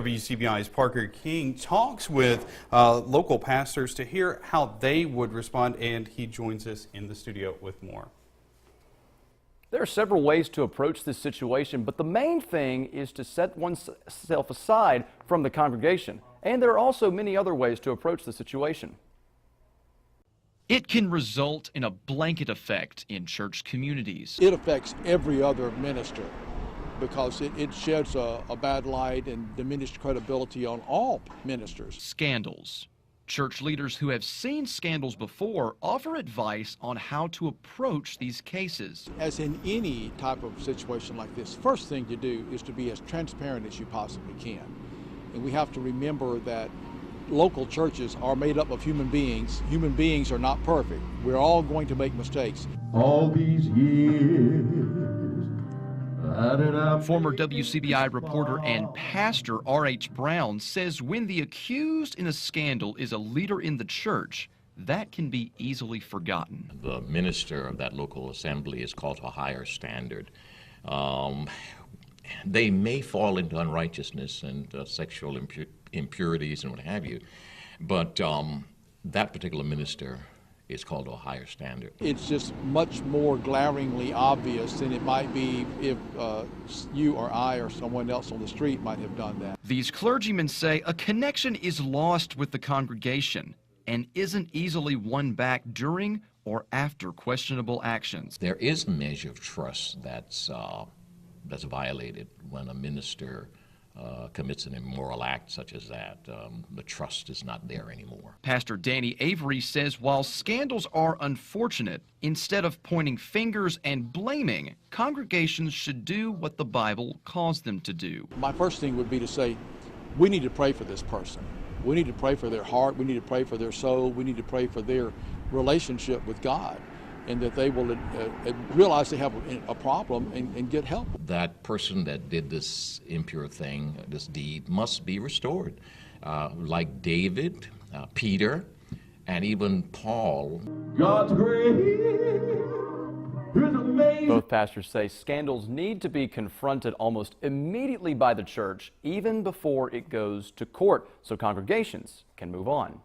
WCBI's Parker King talks with local pastors to hear how they would respond, and he joins us in the studio with more. There are several ways to approach this situation, but the main thing is to set oneself aside from the congregation. And there are also many other ways to approach the situation. It can result in a blanket effect in church communities. It affects every other minister because it sheds a bad light and diminished credibility on all ministers. Scandals. Church leaders who have seen scandals before offer advice on how to approach these cases. As in any type of situation like this, first thing to do is to be as transparent as you possibly can. And we have to remember that local churches are made up of human beings. Human beings are not perfect. We're all going to make mistakes. All these years, Former WCBI reporter and pastor R.H. Brown says when the accused in a scandal is a leader in the church, that can be easily forgotten. The minister of that local assembly is called to a higher standard. They may fall into unrighteousness and sexual impurities and what have you, but that particular minister is called to a higher standard. It's just much more glaringly obvious than it might be if you or I or someone else on the street might have done that. These clergymen say a connection is lost with the congregation and isn't easily won back during or after questionable actions. There is a measure of trust that's violated when a minister commits an immoral act such as that. The trust is not there anymore. Pastor Danny Avery says while scandals are unfortunate, instead of pointing fingers and blaming, congregations should do what the Bible calls them to do. My first thing would be to say, we need to pray for this person. We need to pray for their heart. We need to pray for their soul. We need to pray for their relationship with God, and that they will realize they have a problem and get help. That person that did this impure thing, this deed, must be restored. Like David, Peter, and even Paul. God's grace is amazing. Both pastors say scandals need to be confronted almost immediately by the church, even before it goes to court, so congregations can move on.